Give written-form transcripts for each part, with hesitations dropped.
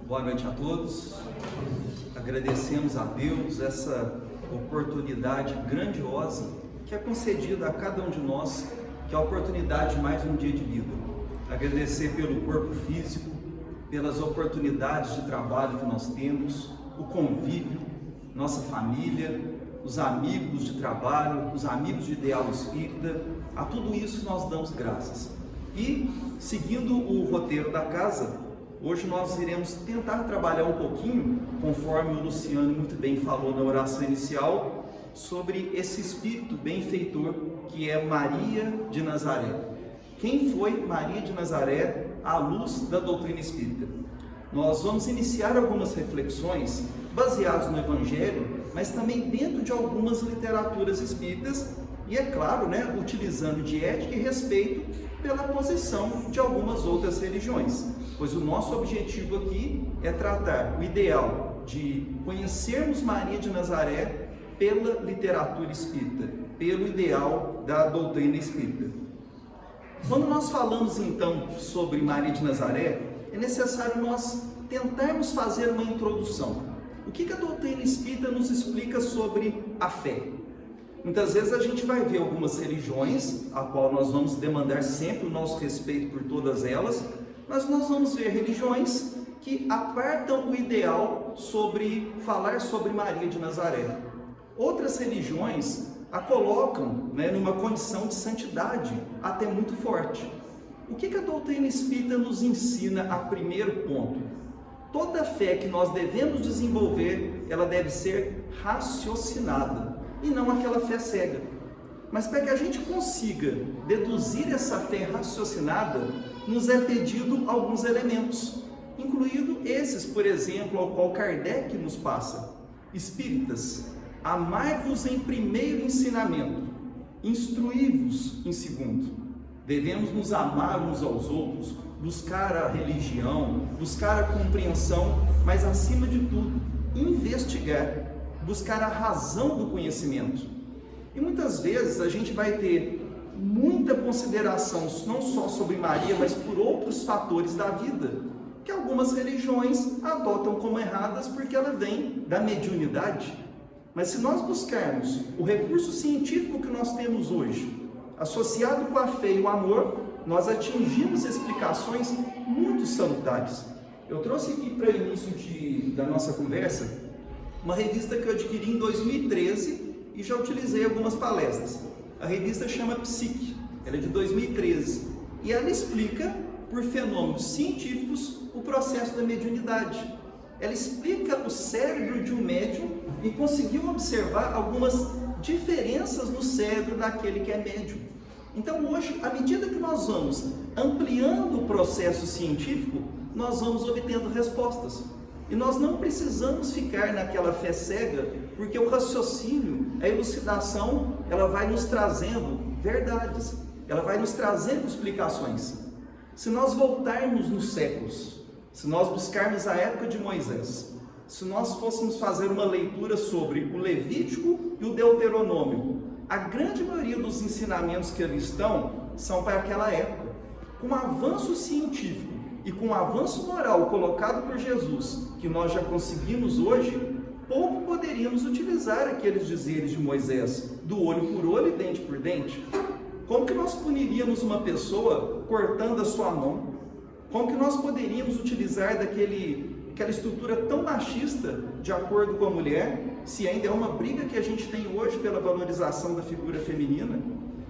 Boa noite a todos. Agradecemos a Deus essa oportunidade grandiosa que é concedida a cada um de nós, que é a oportunidade de mais um dia de vida. Agradecer pelo corpo físico, pelas oportunidades de trabalho que nós temos, o convívio, nossa família, os amigos de trabalho, os amigos de ideal espírita. A tudo isso nós damos graças. E, seguindo o roteiro da casa, hoje nós iremos tentar trabalhar um pouquinho, conforme o Luciano muito bem falou na oração inicial, sobre esse espírito benfeitor que é Maria de Nazaré. Quem foi Maria de Nazaré à luz da doutrina espírita? Nós vamos iniciar algumas reflexões baseadas no Evangelho, mas também dentro de algumas literaturas espíritas e, é claro, utilizando de ética e respeito pela posição de algumas outras religiões, pois o nosso objetivo aqui é tratar o ideal de conhecermos Maria de Nazaré pela literatura espírita, pelo ideal da doutrina espírita. Quando nós falamos então sobre Maria de Nazaré, é necessário nós tentarmos fazer uma introdução. O que a doutrina espírita nos explica sobre a fé? Muitas vezes a gente vai ver algumas religiões, a qual nós vamos demandar sempre o nosso respeito por todas elas, mas nós vamos ver religiões que apartam o ideal sobre falar sobre Maria de Nazaré. Outras religiões a colocam numa condição de santidade até muito forte. O que a doutrina espírita nos ensina a primeiro ponto? Toda fé que nós devemos desenvolver, ela deve ser raciocinada e não aquela fé cega. Mas para que a gente consiga deduzir essa fé raciocinada, nos é pedido alguns elementos, incluído esses, por exemplo, ao qual Kardec nos passa. Espíritas, amai-vos em primeiro ensinamento, instruí-vos em segundo. Devemos nos amar uns aos outros, buscar a religião, buscar a compreensão, mas acima de tudo, investigar, buscar a razão do conhecimento. E muitas vezes a gente vai ter muita consideração, não só sobre Maria, mas por outros fatores da vida, que algumas religiões adotam como erradas porque ela vem da mediunidade. Mas se nós buscarmos o recurso científico que nós temos hoje, associado com a fé e o amor, nós atingimos explicações muito salutares. Eu trouxe aqui para o início da nossa conversa uma revista que eu adquiri em 2013 e já utilizei algumas palestras. A revista chama Psique, ela é de 2013 e ela explica por fenômenos científicos o processo da mediunidade. Ela explica o cérebro de um médium e conseguiu observar algumas diferenças no cérebro daquele que é médium. Então hoje, à medida que nós vamos ampliando o processo científico, nós vamos obtendo respostas. E nós não precisamos ficar naquela fé cega, porque o raciocínio, a elucidação, ela vai nos trazendo verdades, ela vai nos trazendo explicações. Se nós voltarmos nos séculos, se nós buscarmos a época de Moisés, se nós fôssemos fazer uma leitura sobre o Levítico e o Deuteronômio, a grande maioria dos ensinamentos que ali estão são para aquela época. Com o avanço científico e com o avanço moral colocado por Jesus, que nós já conseguimos hoje, pouco poderíamos utilizar aqueles dizeres de Moisés, do olho por olho e dente por dente. Como que nós puniríamos uma pessoa cortando a sua mão? Como que nós poderíamos utilizar aquela estrutura tão machista de acordo com a mulher, se ainda é uma briga que a gente tem hoje pela valorização da figura feminina?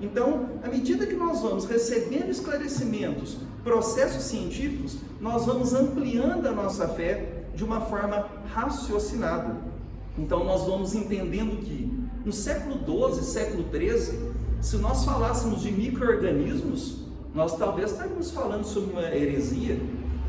Então, à medida que nós vamos recebendo esclarecimentos, processos científicos, nós vamos ampliando a nossa fé de uma forma raciocinada. Então, nós vamos entendendo que no século XII, século XIII, se nós falássemos de micro-organismos, nós talvez estaríamos falando sobre uma heresia.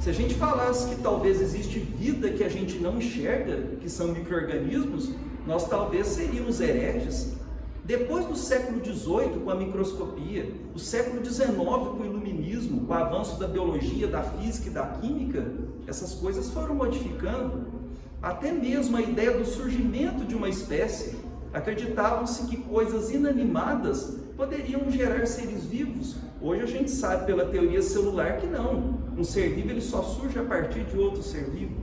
Se a gente falasse que talvez existe vida que a gente não enxerga, que são micro-organismos, nós talvez seríamos hereges. Depois do século XVIII, com a microscopia, o século XIX, com o iluminismo, com o avanço da biologia, da física e da química, essas coisas foram modificando. Até mesmo a ideia do surgimento de uma espécie, acreditavam-se que coisas inanimadas poderiam gerar seres vivos. Hoje a gente sabe pela teoria celular que não. Um ser vivo ele só surge a partir de outro ser vivo.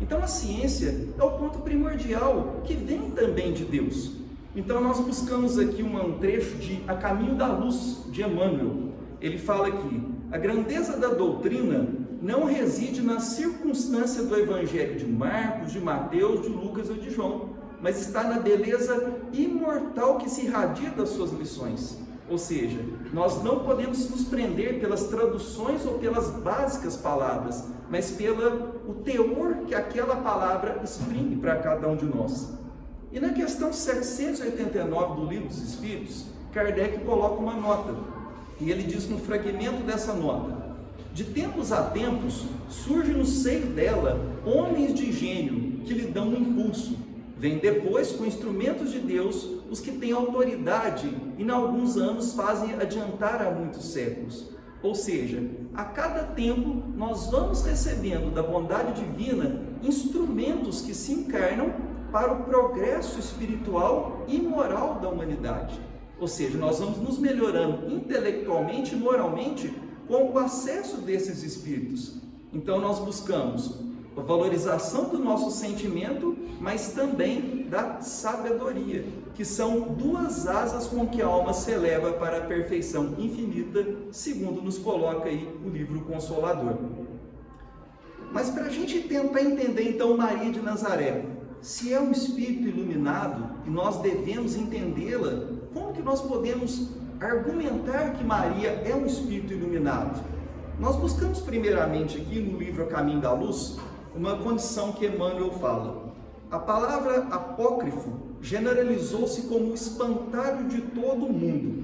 Então a ciência é o ponto primordial que vem também de Deus. Então nós buscamos aqui um trecho de A Caminho da Luz, de Emmanuel. Ele fala aqui: a grandeza da doutrina não reside na circunstância do Evangelho de Marcos, de Mateus, de Lucas ou de João, mas está na beleza imortal que se irradia das suas lições. Ou seja, nós não podemos nos prender pelas traduções ou pelas básicas palavras, mas pelo teor que aquela palavra exprime para cada um de nós. E na questão 789 do Livro dos Espíritos, Kardec coloca uma nota, e ele diz no fragmento dessa nota: de tempos a tempos surge no seio dela homens de gênio que lhe dão um impulso. Vem depois, com instrumentos de Deus, os que têm autoridade e, em alguns anos, fazem adiantar há muitos séculos. Ou seja, a cada tempo nós vamos recebendo da bondade divina instrumentos que se encarnam para o progresso espiritual e moral da humanidade. Ou seja, nós vamos nos melhorando intelectualmente e moralmente com o acesso desses espíritos. Então nós buscamos a valorização do nosso sentimento, mas também da sabedoria, que são duas asas com que a alma se eleva para a perfeição infinita, segundo nos coloca aí o livro Consolador. Mas para a gente tentar entender então Maria de Nazaré, se é um espírito iluminado e nós devemos entendê-la, como que nós podemos argumentar que Maria é um espírito iluminado? Nós buscamos primeiramente aqui no livro A Caminho da Luz uma condição que Emmanuel fala. A palavra apócrifo generalizou-se como o espantalho de todo o mundo.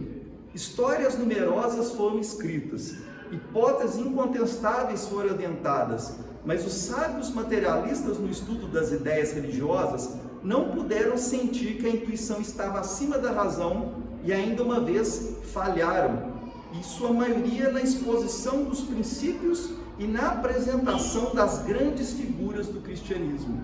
Histórias numerosas foram escritas, hipóteses incontestáveis foram aventadas, mas os sábios materialistas no estudo das ideias religiosas não puderam sentir que a intuição estava acima da razão e ainda uma vez falharam, e sua maioria na exposição dos princípios e na apresentação das grandes figuras do cristianismo.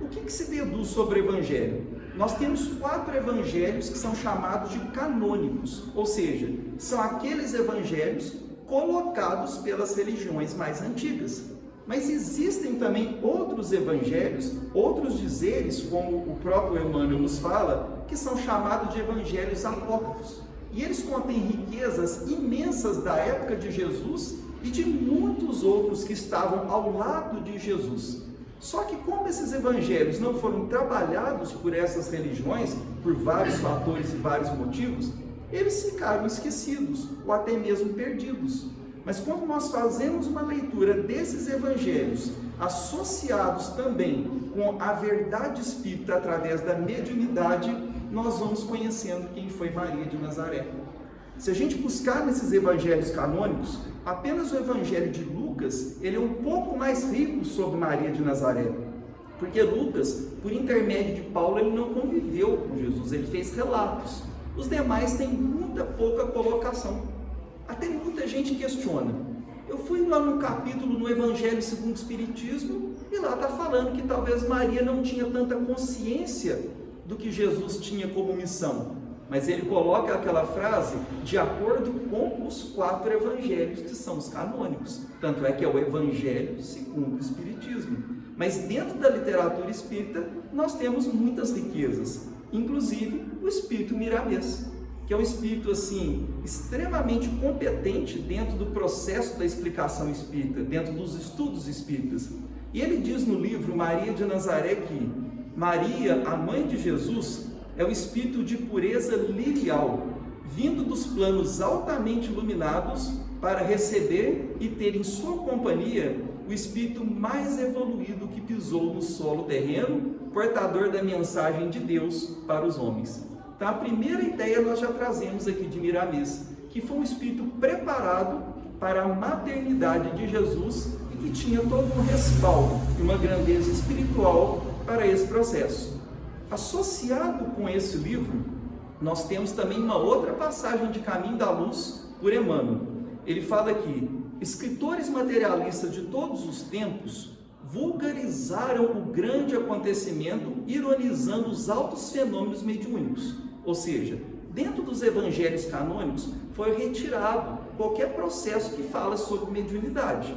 O que se deduz sobre o Evangelho? Nós temos 4 evangelhos que são chamados de canônicos, ou seja, são aqueles evangelhos colocados pelas religiões mais antigas. Mas existem também outros evangelhos, outros dizeres, como o próprio Emmanuel nos fala, que são chamados de evangelhos apócrifos. E eles contêm riquezas imensas da época de Jesus e de muitos outros que estavam ao lado de Jesus. Só que como esses evangelhos não foram trabalhados por essas religiões, por vários fatores e vários motivos, eles ficaram esquecidos ou até mesmo perdidos. Mas quando nós fazemos uma leitura desses evangelhos, associados também com a verdade espírita através da mediunidade, nós vamos conhecendo quem foi Maria de Nazaré. Se a gente buscar nesses evangelhos canônicos, apenas o evangelho de Lucas, ele é um pouco mais rico sobre Maria de Nazaré. Porque Lucas, por intermédio de Paulo, ele não conviveu com Jesus, ele fez relatos. Os demais têm muita pouca colocação. Até muita gente questiona. Eu fui lá no capítulo no Evangelho segundo o Espiritismo e lá está falando que talvez Maria não tinha tanta consciência do que Jesus tinha como missão. Mas ele coloca aquela frase de acordo com os 4 evangelhos que são os canônicos. Tanto é que é o Evangelho segundo o Espiritismo. Mas dentro da literatura espírita nós temos muitas riquezas, inclusive o espírito Miramês, que é um espírito assim extremamente competente dentro do processo da explicação espírita, dentro dos estudos espíritas. E ele diz no livro Maria de Nazaré que Maria, a mãe de Jesus, é o espírito de pureza lirial, vindo dos planos altamente iluminados para receber e ter em sua companhia o espírito mais evoluído que pisou no solo terreno, portador da mensagem de Deus para os homens. Então a primeira ideia nós já trazemos aqui de Miramês, que foi um espírito preparado para a maternidade de Jesus e que tinha todo um respaldo e uma grandeza espiritual para esse processo. Associado com esse livro, nós temos também uma outra passagem de Caminho da Luz por Emmanuel. Ele fala aqui: escritores materialistas de todos os tempos vulgarizaram o grande acontecimento, ironizando os altos fenômenos mediúnicos. Ou seja, dentro dos evangelhos canônicos foi retirado qualquer processo que fala sobre mediunidade.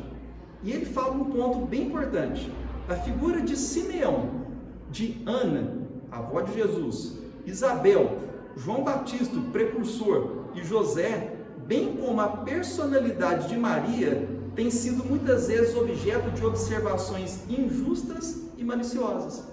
E ele fala um ponto bem importante: A figura de Simeão, de Ana, avó de Jesus, Isabel, João Batista, o precursor, e José, bem como a personalidade de Maria, tem sido muitas vezes objeto de observações injustas e maliciosas.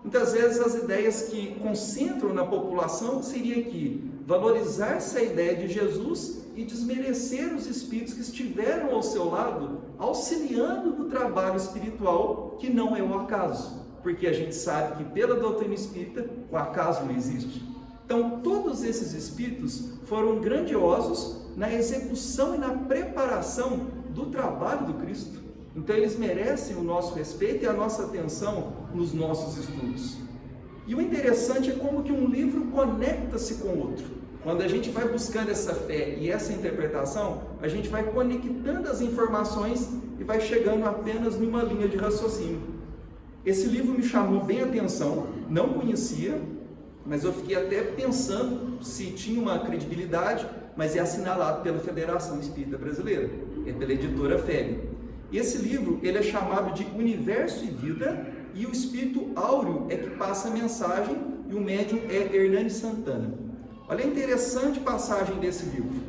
Muitas vezes as ideias que concentram na população seria que valorizar-se a ideia de Jesus e desmerecer os espíritos que estiveram ao seu lado, auxiliando no trabalho espiritual, que não é o acaso, porque a gente sabe que pela doutrina espírita o acaso não existe. Então todos esses espíritos foram grandiosos na execução e na preparação do trabalho do Cristo. Então eles merecem o nosso respeito e a nossa atenção nos nossos estudos. E o interessante é como que um livro conecta-se com o outro. Quando a gente vai buscando essa fé e essa interpretação, a gente vai conectando as informações e vai chegando apenas numa linha de raciocínio. Esse livro me chamou bem a atenção, não conhecia, mas eu fiquei até pensando se tinha uma credibilidade, mas é assinalado pela Federação Espírita Brasileira, é pela editora FEB. Esse livro ele é chamado de Universo e Vida, e o Espírito Áureo é que passa a mensagem, e o médium é Hernani Santana. Olha a interessante passagem desse livro.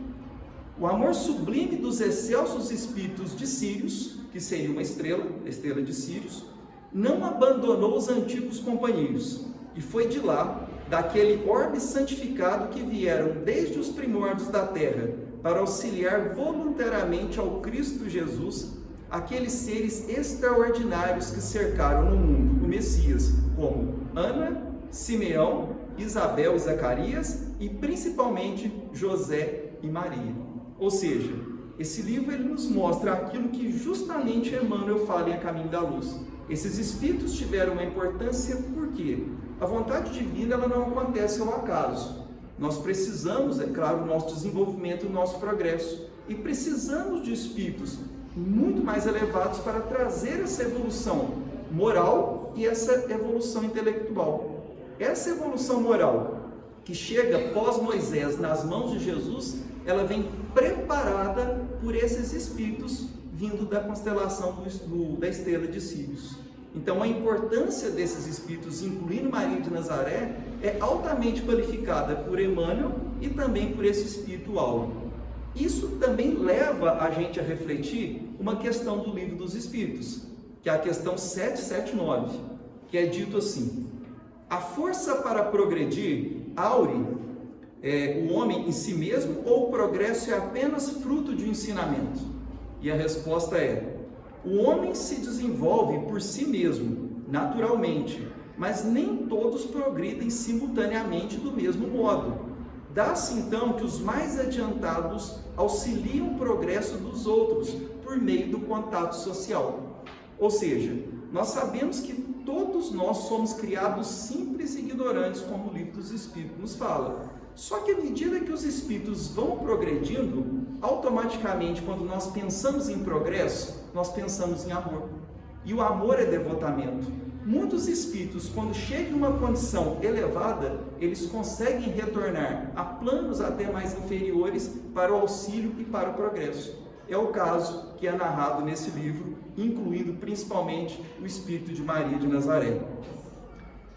O amor sublime dos excelsos espíritos de Sírios, que seria uma estrela, a estrela de Sírios, não abandonou os antigos companheiros, e foi de lá, daquele orbe santificado que vieram desde os primórdios da terra, para auxiliar voluntariamente ao Cristo Jesus, aqueles seres extraordinários que cercaram no mundo o Messias, como Ana, Simeão, Isabel e Zacarias, e principalmente José e Maria. Ou seja, esse livro ele nos mostra aquilo que justamente Emmanuel fala em A Caminho da Luz. Esses espíritos tiveram uma importância porque a vontade divina ela não acontece ao acaso. Nós precisamos, é claro, do nosso desenvolvimento, do nosso progresso, e precisamos de espíritos muito mais elevados para trazer essa evolução moral e essa evolução intelectual. Essa evolução moral que chega pós-Moisés nas mãos de Jesus, ela vem preparada por esses espíritos vindo da constelação da estrela de Sírios. Então a importância desses espíritos, incluindo Maria de Nazaré, é altamente qualificada por Emmanuel e também por esse espírito áureo. Isso também leva a gente a refletir uma questão do Livro dos Espíritos, que é a questão 779, que é dito assim: a força para progredir, aure, o homem em si mesmo, ou o progresso é apenas fruto de um ensinamento? E a resposta é: o homem se desenvolve por si mesmo, naturalmente, mas nem todos progridem simultaneamente do mesmo modo. Dá-se então que os mais adiantados auxiliam o progresso dos outros por meio do contato social. Ou seja, nós sabemos que todos nós somos criados simples e ignorantes, como o Livro dos Espíritos nos fala. Só que à medida que os espíritos vão progredindo, automaticamente, quando nós pensamos em progresso, nós pensamos em amor. E o amor é devotamento. Muitos espíritos, quando chegam em uma condição elevada, eles conseguem retornar a planos até mais inferiores para o auxílio e para o progresso. É o caso que é narrado nesse livro, incluindo principalmente o espírito de Maria de Nazaré.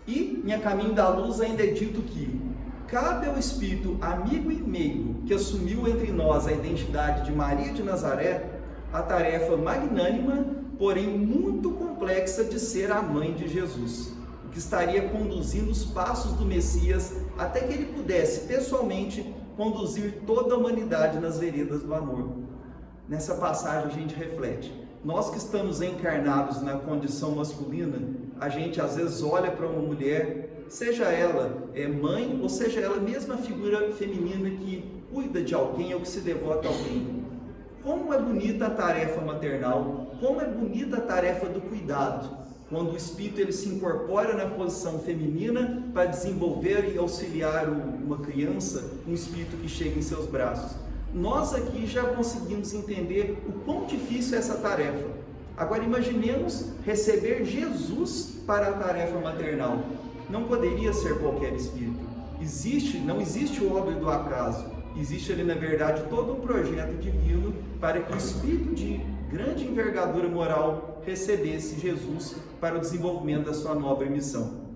E em A Caminho da Luz ainda é dito que cabe ao espírito amigo e meigo que assumiu entre nós a identidade de Maria de Nazaré a tarefa magnânima, porém muito complexa, de ser a mãe de Jesus, o que estaria conduzindo os passos do Messias até que ele pudesse pessoalmente conduzir toda a humanidade nas veredas do amor. Nessa passagem a gente reflete: nós que estamos encarnados na condição masculina, a gente às vezes olha para uma mulher, seja ela mãe ou seja ela mesma figura feminina que cuida de alguém ou que se devota a alguém. Como é bonita a tarefa maternal, como é bonita a tarefa do cuidado, quando o espírito ele se incorpora na posição feminina para desenvolver e auxiliar uma criança, um espírito que chega em seus braços. Nós aqui já conseguimos entender o quão difícil é essa tarefa. Agora imaginemos receber Jesus para a tarefa maternal. Não poderia ser qualquer espírito. Não existe o obra do acaso. Existe ali, na verdade, todo um projeto divino para que o espírito grande envergadura moral, recebesse Jesus para o desenvolvimento da sua nobre missão.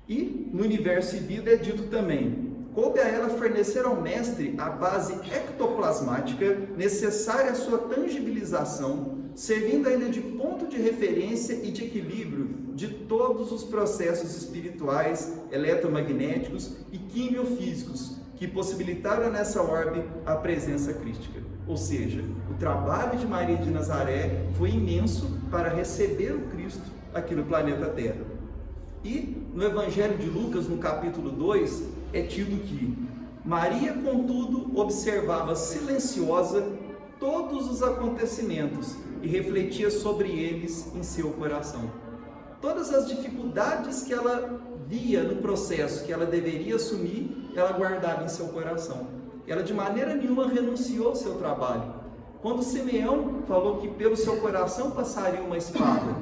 E no Universo e Vida é dito também: coube a ela fornecer ao mestre a base ectoplasmática necessária à sua tangibilização, servindo ainda de ponto de referência e de equilíbrio de todos os processos espirituais, eletromagnéticos e quimiofísicos que possibilitaram nessa orbe a presença crística. Ou seja, o trabalho de Maria de Nazaré foi imenso para receber o Cristo aqui no planeta Terra. E no Evangelho de Lucas, no capítulo 2, é tido que Maria, contudo, observava silenciosa todos os acontecimentos e refletia sobre eles em seu coração. Todas as dificuldades que ela via no processo que ela deveria assumir, ela guardava em seu coração. Ela de maneira nenhuma renunciou ao seu trabalho. Quando Simeão falou que pelo seu coração passaria uma espada,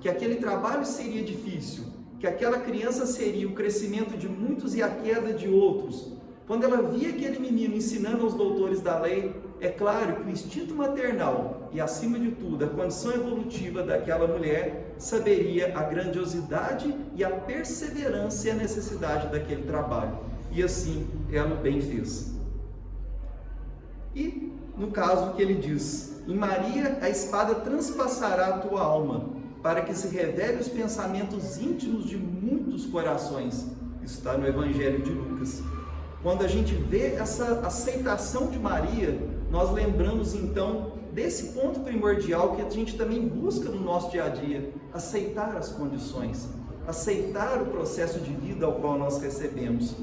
que aquele trabalho seria difícil, que aquela criança seria o crescimento de muitos e a queda de outros, quando ela via aquele menino ensinando aos doutores da lei, é claro que o instinto maternal e, acima de tudo, a condição evolutiva daquela mulher saberia a grandiosidade e a perseverança e a necessidade daquele trabalho. E assim ela o bem fez. E no caso que ele diz: em Maria a espada transpassará a tua alma, para que se revele os pensamentos íntimos de muitos corações. Isso está no Evangelho de Lucas. Quando a gente vê essa aceitação de Maria, nós lembramos então desse ponto primordial que a gente também busca no nosso dia a dia: aceitar as condições, aceitar o processo de vida ao qual nós recebemos.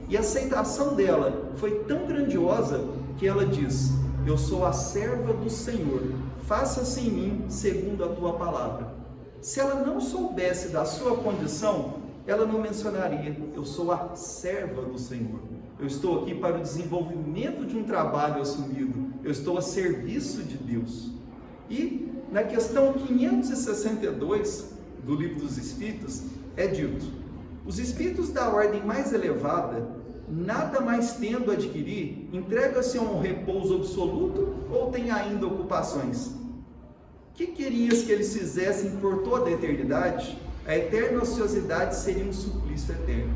E a aceitação dela foi tão grandiosa que ela diz: eu sou a serva do Senhor, faça-se em mim segundo a tua palavra. Se ela não soubesse da sua condição, ela não mencionaria: eu sou a serva do Senhor. Eu estou aqui para o desenvolvimento de um trabalho assumido. Eu estou a serviço de Deus. E na questão 562 do Livro dos Espíritos é dito: os espíritos da ordem mais elevada, nada mais tendo a adquirir, entregam-se a um repouso absoluto ou têm ainda ocupações? Que querias que eles fizessem por toda a eternidade? A eterna ociosidade seria um suplício eterno.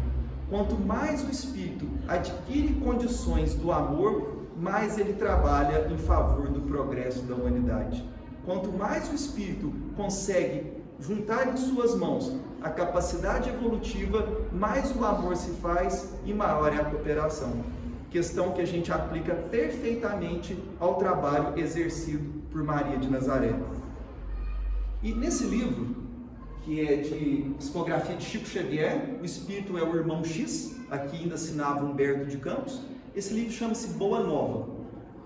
Quanto mais o espírito adquire condições do amor, mais ele trabalha em favor do progresso da humanidade. Quanto mais o espírito consegue juntar em suas mãos a capacidade evolutiva, mais o amor se faz e maior é a cooperação. Questão que a gente aplica perfeitamente ao trabalho exercido por Maria de Nazaré. E nesse livro, que é de psicografia de Chico Xavier, o espírito é o irmão X, aqui ainda assinava Humberto de Campos, esse livro chama-se Boa Nova.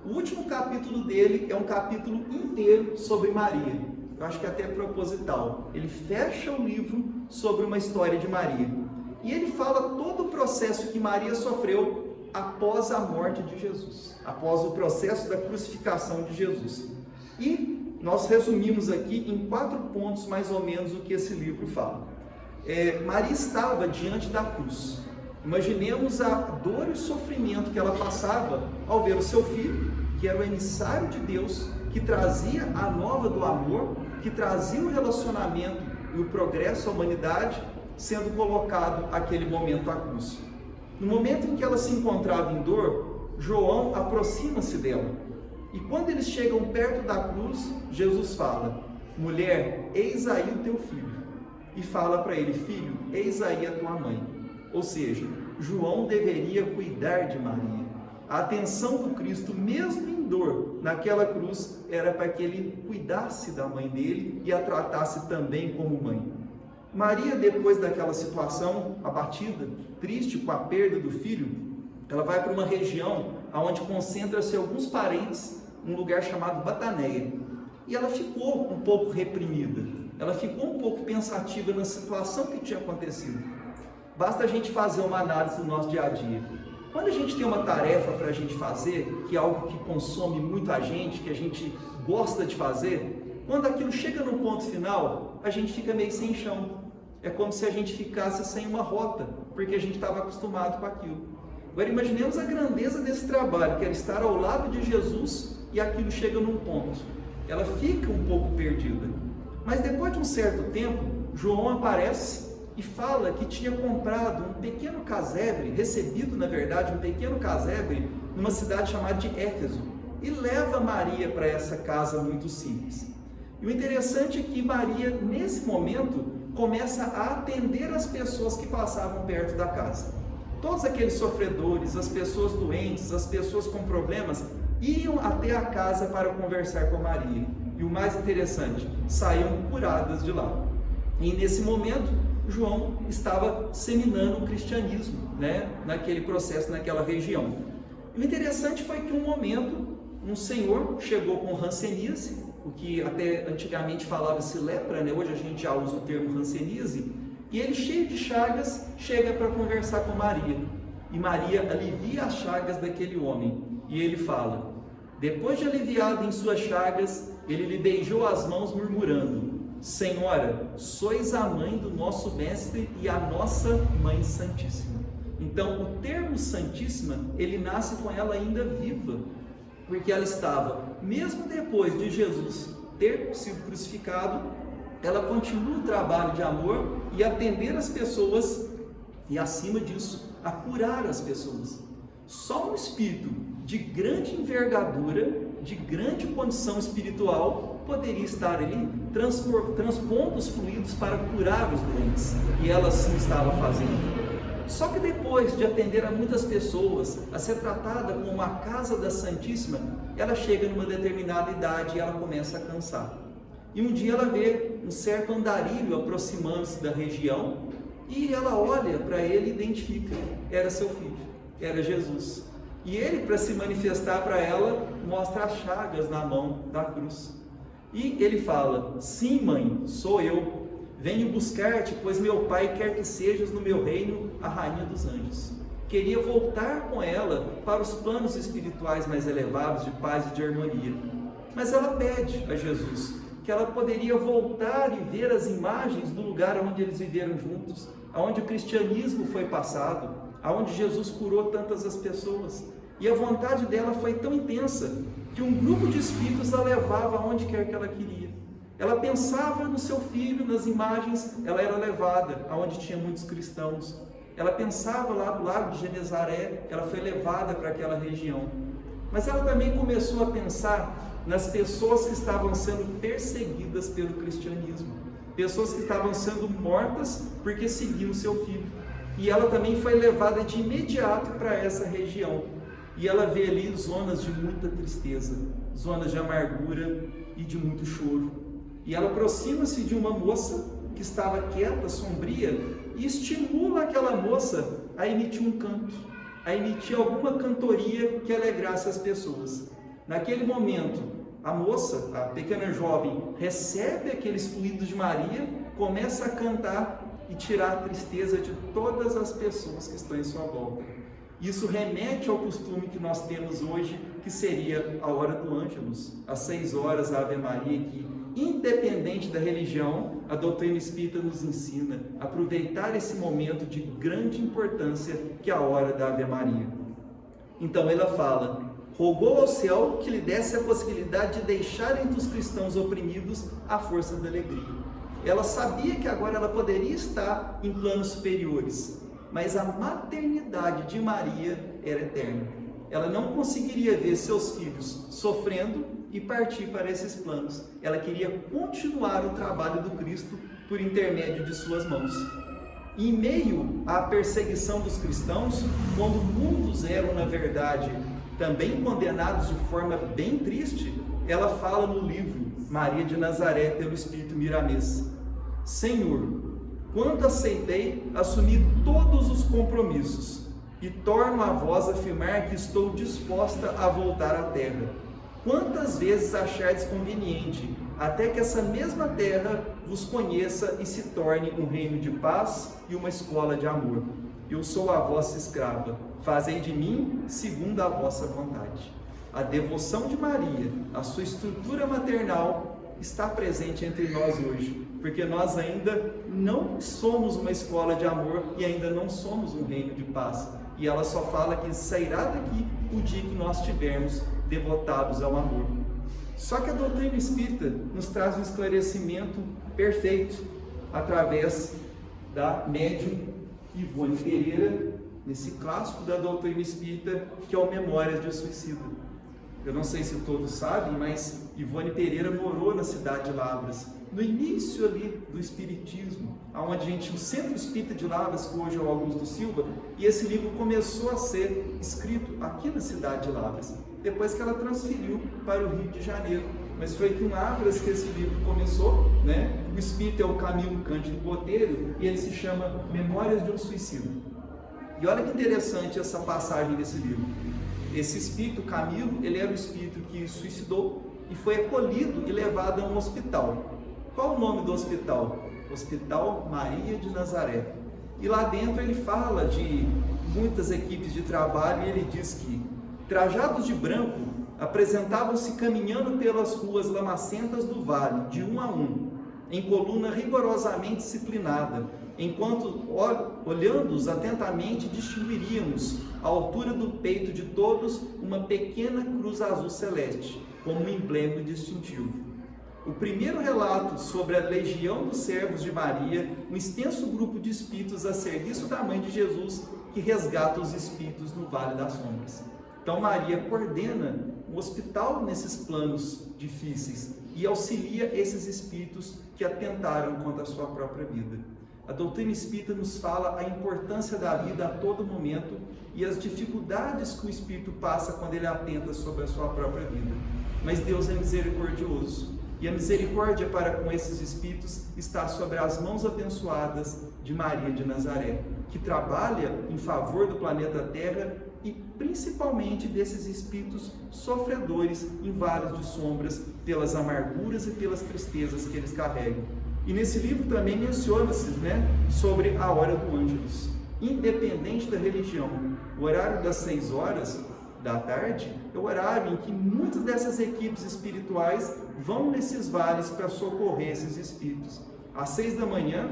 O último capítulo dele é um capítulo inteiro sobre Maria. Eu acho que é até proposital. Ele fecha o livro sobre uma história de Maria. E ele fala todo o processo que Maria sofreu após a morte de Jesus, após o processo da crucificação de Jesus. E nós resumimos aqui em 4 pontos mais ou menos o que esse livro fala. Maria estava diante da cruz. Imaginemos a dor e o sofrimento que ela passava ao ver o seu filho, que era o emissário de Deus, que trazia a nova do amor, que trazia o relacionamento e o progresso à humanidade, sendo colocado aquele momento à cruz. No momento em que ela se encontrava em dor, João aproxima-se dela. E quando eles chegam perto da cruz, Jesus fala: mulher, eis aí o teu filho. E fala para ele: filho, eis aí a tua mãe. Ou seja, João deveria cuidar de Maria. A atenção do Cristo, mesmo em dor, naquela cruz, era para que ele cuidasse da mãe dele e a tratasse também como mãe. Maria, depois daquela situação abatida, triste com a perda do filho, ela vai para uma região onde concentra-se alguns parentes, um lugar chamado Bataneia. E ela ficou um pouco reprimida, ela ficou um pouco pensativa na situação que tinha acontecido. Basta a gente fazer uma análise do nosso dia a dia. Quando a gente tem uma tarefa para a gente fazer, que é algo que consome muito a gente, que a gente gosta de fazer, quando aquilo chega no ponto final, a gente fica meio sem chão. É como se a gente ficasse sem uma rota, porque a gente estava acostumado com aquilo. Agora imaginemos a grandeza desse trabalho, que era estar ao lado de Jesus e aquilo chega num ponto. ela fica um pouco perdida. Mas depois de um certo tempo, João aparece e fala que tinha comprado um pequeno casebre, recebido na verdade um pequeno casebre, numa cidade chamada de Éfeso, e leva Maria para essa casa muito simples. E o interessante é que Maria, nesse momento, começa a atender as pessoas que passavam perto da casa. Todos aqueles sofredores, as pessoas doentes, as pessoas com problemas, iam até a casa para conversar com Maria. E o mais interessante, saíam curadas de lá. E nesse momento, João estava seminando o cristianismo, naquele processo, naquela região. E o interessante foi que um momento, um senhor chegou com hanseníase, o que até antigamente falava-se lepra, hoje a gente já usa o termo hanseníase, e ele, cheio de chagas, chega para conversar com Maria. E Maria alivia as chagas daquele homem. E ele fala, depois de aliviado em suas chagas, ele lhe beijou as mãos murmurando, Senhora, sois a mãe do nosso mestre e a nossa mãe santíssima. Então o termo santíssima, ele nasce com ela ainda viva, porque ela estava, mesmo depois de Jesus ter sido crucificado, ela continua o trabalho de amor e atender as pessoas e, acima disso, a curar as pessoas. Só um espírito de grande envergadura, de grande condição espiritual, poderia estar ali transpondo os fluidos para curar os doentes, e ela sim estava fazendo. Só que depois de atender a muitas pessoas, a ser tratada como uma casa da Santíssima, ela chega numa determinada idade e ela começa a cansar. E um dia ela vê um certo andarilho aproximando-se da região, e ela olha para ele e identifica, era seu filho, era Jesus. E ele, para se manifestar para ela, mostra as chagas na mão da cruz. E ele fala, sim mãe, sou eu, venho buscar-te, pois meu pai quer que sejas no meu reino a rainha dos anjos. Queria voltar com ela para os planos espirituais mais elevados de paz e de harmonia. Mas ela pede a Jesus que ela poderia voltar e ver as imagens do lugar onde eles viveram juntos, onde o cristianismo foi passado, onde Jesus curou tantas as pessoas. E a vontade dela foi tão intensa que um grupo de espíritos a levava aonde quer que ela queria. Ela pensava no seu filho, nas imagens, ela era levada aonde tinha muitos cristãos. Ela pensava lá do lago de Genezaré, ela foi levada para aquela região. Mas ela também começou a pensar nas pessoas que estavam sendo perseguidas pelo cristianismo, pessoas que estavam sendo mortas porque seguiam seu filho. E ela também foi levada de imediato para essa região. E ela vê ali zonas de muita tristeza, zonas de amargura e de muito choro. E ela aproxima-se de uma moça que estava quieta, sombria, e estimula aquela moça a emitir um canto, a emitir alguma cantoria que alegrasse as pessoas. Naquele momento, a moça, a pequena jovem, recebe aqueles fluidos de Maria, começa a cantar e tirar a tristeza de todas as pessoas que estão em sua volta. Isso remete ao costume que nós temos hoje, que seria a hora do Ângelus, às 6 horas, a Ave Maria, que, independente da religião, a doutrina espírita nos ensina a aproveitar esse momento de grande importância, que é a hora da Ave Maria. Então ela fala, rogou ao céu que lhe desse a possibilidade de deixar entre os cristãos oprimidos a força da alegria. Ela sabia que agora ela poderia estar em planos superiores, mas a maternidade de Maria era eterna. Ela não conseguiria ver seus filhos sofrendo e partir para esses planos. Ela queria continuar o trabalho do Cristo por intermédio de suas mãos. Em meio à perseguição dos cristãos, quando muitos eram, na verdade, também condenados de forma bem triste, ela fala no livro Maria de Nazaré, pelo Espírito Miramês, Senhor, quando aceitei, assumi todos os compromissos e torno a vós afirmar que estou disposta a voltar à terra. Quantas vezes achardes conveniente, até que essa mesma terra vos conheça e se torne um reino de paz e uma escola de amor. Eu sou a vossa escrava, fazei de mim segundo a vossa vontade. A devoção de Maria, a sua estrutura maternal, está presente entre nós hoje, porque nós ainda não somos uma escola de amor e ainda não somos um reino de paz. E ela só fala que sairá daqui o dia que nós estivermos devotados ao amor. Só que a doutrina espírita nos traz um esclarecimento perfeito através da médium Ivone Pereira, nesse clássico da doutrina espírita que é o Memórias de um Suicida. Eu não sei se todos sabem, mas Ivone Pereira morou na cidade de Lavras, no início ali do espiritismo, onde a gente tinha o Centro Espírita de Lavras, que hoje é o Augusto Silva, e esse livro começou a ser escrito aqui na cidade de Lavras, depois que ela transferiu para o Rio de Janeiro. Mas foi aqui em Lavras que esse livro começou, né? O espírito é o Camilo Cândido Botelho e ele se chama Memórias de um Suicida. E olha que interessante essa passagem desse livro. Esse espírito, Camilo, ele era o espírito que suicidou e foi acolhido e levado a um hospital. Qual o nome do hospital? Hospital Maria de Nazaré. E lá dentro ele fala de muitas equipes de trabalho e ele diz que, trajados de branco, apresentavam-se caminhando pelas ruas lamacentas do vale, de um a um, em coluna rigorosamente disciplinada, enquanto, olhando-os atentamente, distinguiríamos, à altura do peito de todos, uma pequena cruz azul celeste, como um emblema distintivo. O primeiro relato sobre a legião dos servos de Maria, um extenso grupo de espíritos a serviço da Mãe de Jesus, que resgata os espíritos no Vale das Sombras. Então Maria coordena um hospital nesses planos difíceis e auxilia esses espíritos que atentaram contra a sua própria vida. A doutrina espírita nos fala a importância da vida a todo momento e as dificuldades que o espírito passa quando ele atenta sobre a sua própria vida. Mas Deus é misericordioso e a misericórdia para com esses espíritos está sobre as mãos abençoadas de Maria de Nazaré, que trabalha em favor do planeta Terra e principalmente desses espíritos sofredores em vales de sombras, pelas amarguras e pelas tristezas que eles carregam. E nesse livro também menciona-se, sobre a hora do Ângelus. Independente da religião, o horário das 6 horas da tarde é o horário em que muitas dessas equipes espirituais vão nesses vales para socorrer esses espíritos. Às 6 da manhã,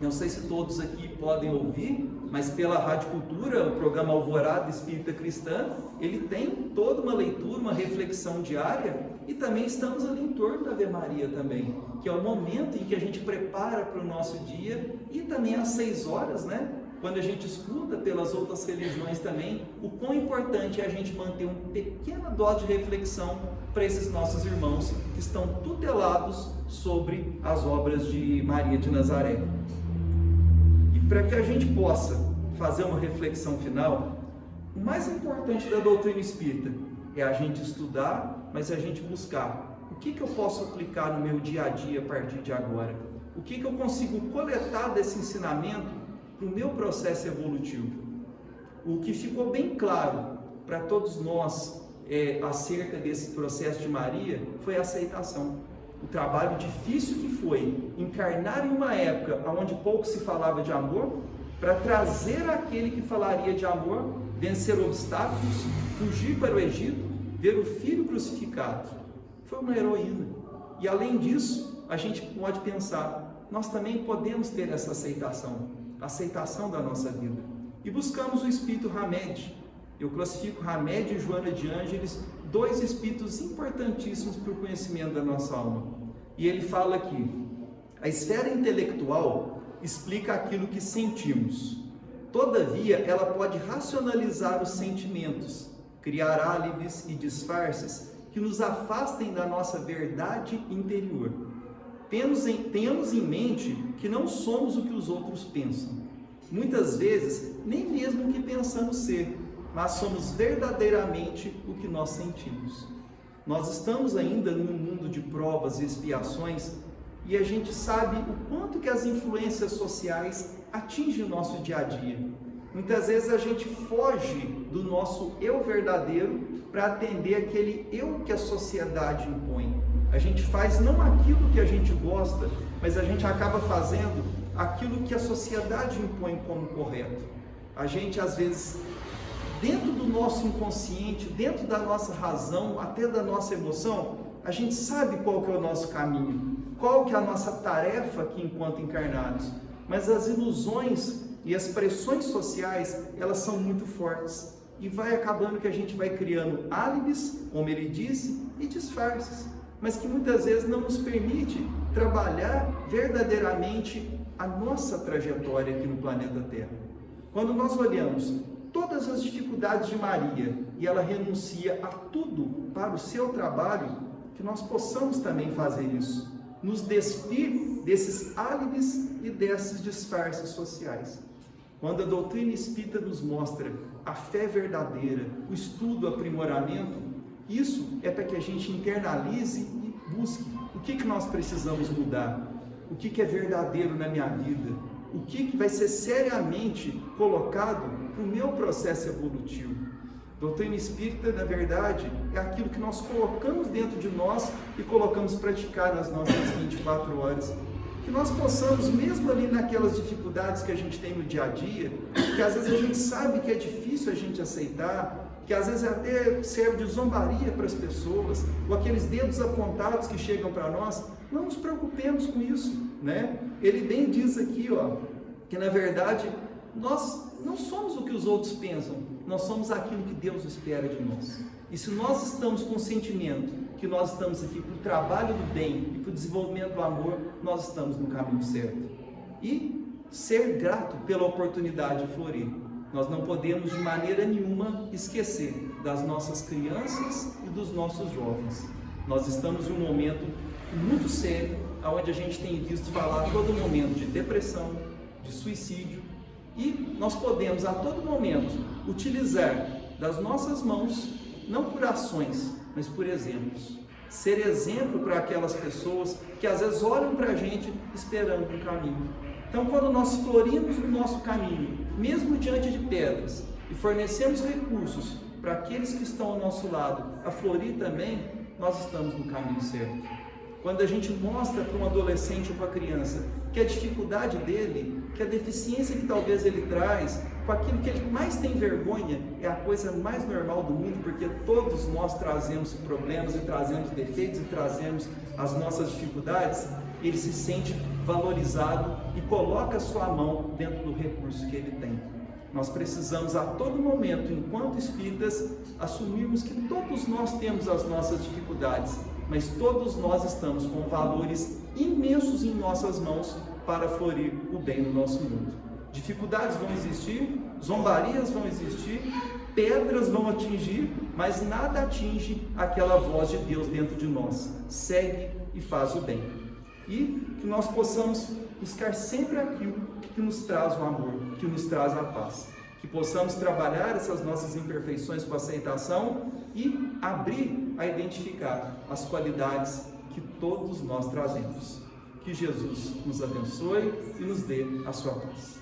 não sei se todos aqui podem ouvir, mas pela Rádio Cultura, o programa Alvorada Espírita Cristã, ele tem toda uma leitura, uma reflexão diária, e também estamos ali em torno da Ave Maria também, que é o momento em que a gente prepara para o nosso dia, e também às 6 horas, quando a gente escuta pelas outras religiões também, o quão importante é a gente manter uma pequena dose de reflexão para esses nossos irmãos que estão tutelados sobre as obras de Maria de Nazaré. Para que a gente possa fazer uma reflexão final, o mais importante da doutrina espírita é a gente estudar, mas a gente buscar o que eu posso aplicar no meu dia a dia a partir de agora, o que eu consigo coletar desse ensinamento para o meu processo evolutivo. O que ficou bem claro para todos nós acerca desse processo de Maria foi a aceitação. O trabalho difícil que foi encarnar em uma época onde pouco se falava de amor, para trazer aquele que falaria de amor, vencer obstáculos, fugir para o Egito, ver o filho crucificado. Foi uma heroína. E além disso, a gente pode pensar, nós também podemos ter essa aceitação, a aceitação da nossa vida. E buscamos o espírito Hamed. Eu classifico Hamed e Joana de Ângeles, 2 espíritos importantíssimos para o conhecimento da nossa alma. E ele fala aqui, a esfera intelectual explica aquilo que sentimos. Todavia, ela pode racionalizar os sentimentos, criar álibis e disfarces que nos afastem da nossa verdade interior. Tenhamos em mente que não somos o que os outros pensam. Muitas vezes, nem mesmo o que pensamos ser, mas somos verdadeiramente o que nós sentimos. Nós estamos ainda num mundo de provas e expiações e a gente sabe o quanto que as influências sociais atingem o nosso dia a dia. Muitas vezes a gente foge do nosso eu verdadeiro para atender aquele eu que a sociedade impõe. A gente faz não aquilo que a gente gosta, mas a gente acaba fazendo aquilo que a sociedade impõe como correto. A gente às vezes, dentro do nosso inconsciente, dentro da nossa razão, até da nossa emoção, a gente sabe qual que é o nosso caminho, qual que é a nossa tarefa aqui enquanto encarnados. Mas as ilusões e as pressões sociais, elas são muito fortes. E vai acabando que a gente vai criando álibis, como ele disse, e disfarces. mas que muitas vezes não nos permite trabalhar verdadeiramente a nossa trajetória aqui no planeta Terra. Quando nós olhamos todas as dificuldades de Maria e ela renuncia a tudo para o seu trabalho, que nós possamos também fazer isso, nos despir desses álibis e desses disfarces sociais. Quando a doutrina espírita nos mostra a fé verdadeira, o estudo, o aprimoramento, isso é para que a gente internalize e busque o que nós precisamos mudar, o que é verdadeiro na minha vida, o que vai ser seriamente colocado para o meu processo evolutivo. Doutrina espírita, na verdade, é aquilo que nós colocamos dentro de nós e colocamos praticar nas nossas 24 horas. Que nós possamos, mesmo ali naquelas dificuldades que a gente tem no dia a dia, que às vezes a gente sabe que é difícil a gente aceitar, que às vezes até serve de zombaria para as pessoas, ou aqueles dedos apontados que chegam para nós, não nos preocupemos com isso, né? Ele bem diz aqui, que na verdade nós não somos o que os outros pensam, nós somos aquilo que Deus espera de nós. E se nós estamos com o sentimento que nós estamos aqui para o trabalho do bem e para o desenvolvimento do amor, nós estamos no caminho certo. E ser grato pela oportunidade de florir. Nós não podemos de maneira nenhuma esquecer das nossas crianças e dos nossos jovens. Nós estamos em um momento muito sério, onde a gente tem visto falar a todo momento de depressão, de suicídio, e nós podemos a todo momento utilizar das nossas mãos, não por ações, mas por exemplos. Ser exemplo para aquelas pessoas que às vezes olham para a gente esperando um caminho. Então, quando nós florimos no nosso caminho, mesmo diante de pedras, e fornecemos recursos para aqueles que estão ao nosso lado a florir também, nós estamos no caminho certo. Quando a gente mostra para um adolescente ou para a criança que a dificuldade dele, que a deficiência que talvez ele traz, com aquilo que ele mais tem vergonha, é a coisa mais normal do mundo, porque todos nós trazemos problemas e trazemos defeitos e trazemos as nossas dificuldades, ele se sente valorizado e coloca a sua mão dentro do recurso que ele tem. Nós precisamos a todo momento, enquanto espíritas, assumirmos que todos nós temos as nossas dificuldades, mas todos nós estamos com valores imensos em nossas mãos para florir o bem no nosso mundo. Dificuldades vão existir, zombarias vão existir, pedras vão atingir, mas nada atinge aquela voz de Deus dentro de nós. Segue e faz o bem. E que nós possamos buscar sempre aquilo que nos traz o amor, que nos traz a paz. Que possamos trabalhar essas nossas imperfeições com aceitação e abrir a identificar as qualidades que todos nós trazemos. Que Jesus nos abençoe e nos dê a sua paz.